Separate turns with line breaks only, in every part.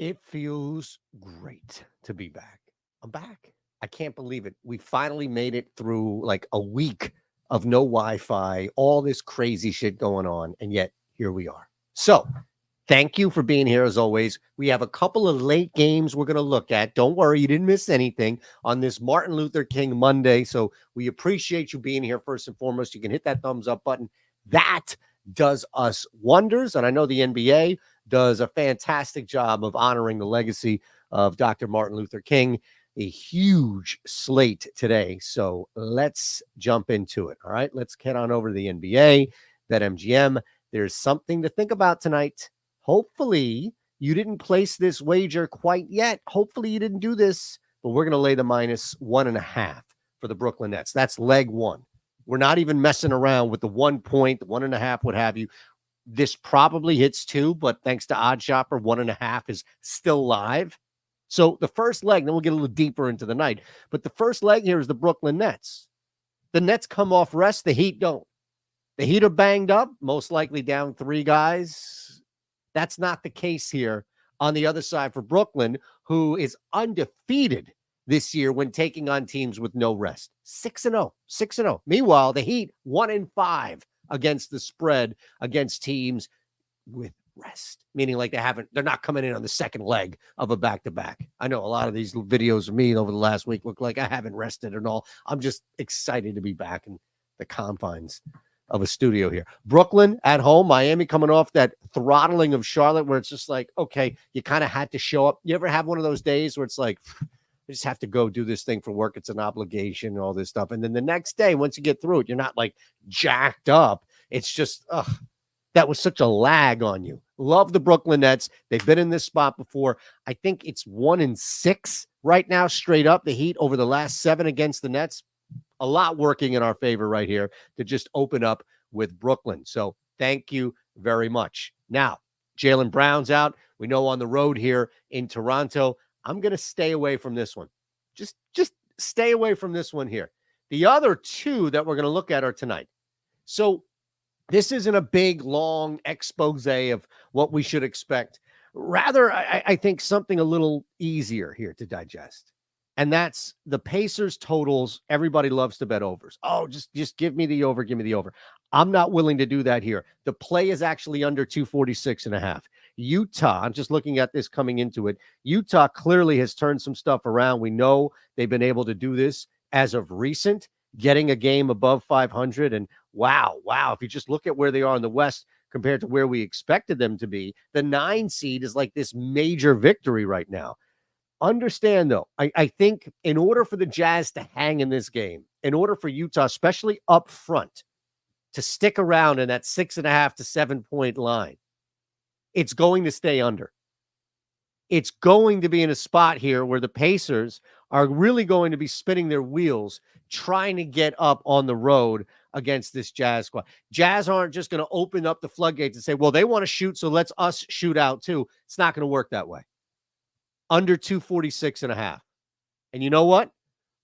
It feels great to be back. I'm back. I can't believe it. We finally made it through like a week of no Wi-Fi, all this crazy shit going on, and yet here we are. So, thank you for being here as always. We have a couple of late games we're going to look at. Don't worry, you didn't miss anything on this Martin Luther King Monday. So, we appreciate you being here first and foremost. You can hit that thumbs up button. That does us wonders, and I know the NBA does a fantastic job of honoring the legacy of Dr. Martin Luther King. A huge slate today. So let's jump into it. All right. Let's get on over to the NBA, BetMGM. There's something to think about tonight. Hopefully, you didn't place this wager quite yet. Hopefully, you didn't do this, but we're going to lay the -1.5 for the Brooklyn Nets. That's leg one. We're not even messing around with the 1 point, the 1.5, what have you. This probably hits 2, but thanks to OddsShopper, 1.5 is still live. So the first leg, then we'll get a little deeper into the night. But the first leg here is the Brooklyn Nets. The Nets come off rest. The Heat don't. The Heat are banged up, most likely down 3 guys. That's not the case here on the other side for Brooklyn, who is undefeated this year when taking on teams with no rest. 6-0, 6-0. Meanwhile, the Heat 1-5 against the spread against teams with rest, meaning like they're not coming in on the second leg of a back-to-back. I know a lot of these videos of me over the last week look like I haven't rested and all. I'm just excited to be back in the confines of a studio here. Brooklyn at home, Miami coming off that throttling of Charlotte where it's just like, okay, you kind of had to show up. You ever have one of those days where it's like, I just have to go do this thing for work. It's an obligation, all this stuff. And then the next day, once you get through it, you're not like jacked up. It's just, that was such a lag on you. Love the Brooklyn Nets. They've been in this spot before. I think it's 1-6 right now, straight up. The Heat over the last 7 against the Nets. A lot working in our favor right here to just open up with Brooklyn. So thank you very much. Now, Jaylen Brown's out. We know on the road here in Toronto. I'm going to stay away from this one. Just stay away from this one here. The other 2 that we're going to look at are tonight. So this isn't a big, long expose of what we should expect. Rather, I think something a little easier here to digest. And that's the Pacers totals. Everybody loves to bet overs. Oh, just give me the over, give me the over. I'm not willing to do that here. The play is actually under 246.5. Utah, I'm just looking at this coming into it. Utah clearly has turned some stuff around. We know they've been able to do this as of recent, getting a game above 500. And wow. If you just look at where they are in the West compared to where we expected them to be, the 9 seed is like this major victory right now. Understand, though, I think in order for the Jazz to hang in this game, in order for Utah, especially up front, to stick around in that 6.5 to 7 point line, it's going to stay under. It's going to be in a spot here where the Pacers are really going to be spinning their wheels trying to get up on the road against this Jazz squad. Jazz aren't just going to open up the floodgates and say, well, they want to shoot, so let's us shoot out too. It's not going to work that way. Under 246.5. And you know what?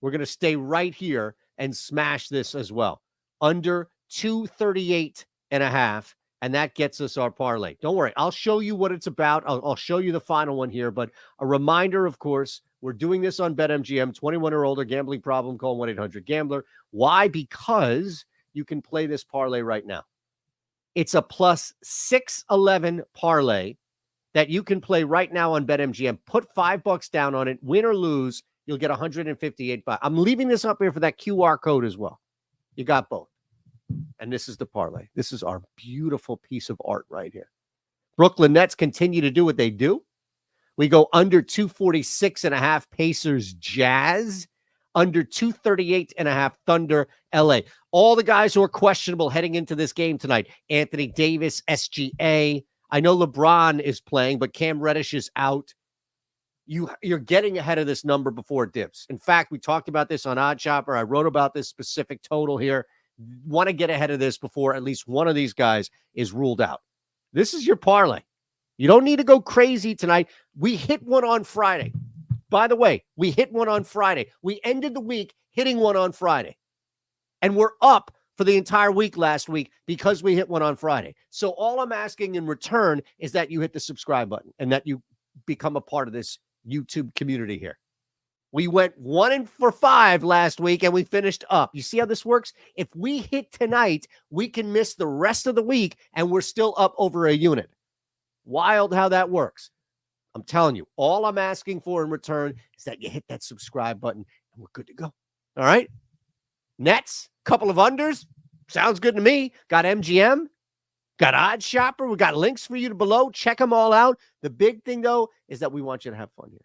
We're going to stay right here and smash this as well. Under 238.5. And that gets us our parlay. Don't worry. I'll show you what it's about. I'll show you the final one here. But a reminder, of course, we're doing this on BetMGM. 21 or older, gambling problem, call 1-800-GAMBLER. Why? Because you can play this parlay right now. It's a plus 611 parlay that you can play right now on BetMGM. Put $5 down on it. Win or lose, you'll get 158 bucks. I'm leaving this up here for that QR code as well. You got both. And this is the parlay. This is our beautiful piece of art right here. Brooklyn Nets continue to do what they do. We go under 246.5 Pacers Jazz. Under 238.5 Thunder LA. All the guys who are questionable heading into this game tonight. Anthony Davis, SGA. I know LeBron is playing, but Cam Reddish is out. You're getting ahead of this number before it dips. In fact, we talked about this on OddsShopper. I wrote about this specific total here. Want to get ahead of this before at least one of these guys is ruled out. This is your parlay. You don't need to go crazy tonight. We hit one on Friday. By the way, we hit one on Friday. We ended the week hitting one on Friday. And we're up for the entire week last week because we hit one on Friday. So all I'm asking in return is that you hit the subscribe button and that you become a part of this YouTube community here. We went 1-for-5 last week, and we finished up. You see how this works? If we hit tonight, we can miss the rest of the week, and we're still up over a unit. Wild how that works. I'm telling you, all I'm asking for in return is that you hit that subscribe button, and we're good to go. All right? Nets, couple of unders. Sounds good to me. Got MGM. Got OddsShopper. We got links for you below. Check them all out. The big thing, though, is that we want you to have fun here.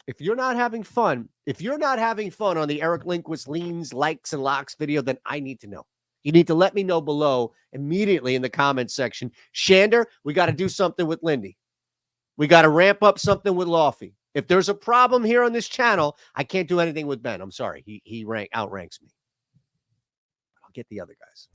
If you're not having fun on the Eric Lindquist leans, likes, and locks video, then I need to know. You need to let me know below immediately in the comments section. Shander, we got to do something with Lindy. We got to ramp up something with Lofty. If there's a problem here on this channel, I can't do anything with Ben. I'm sorry. He outranks me. I'll get the other guys.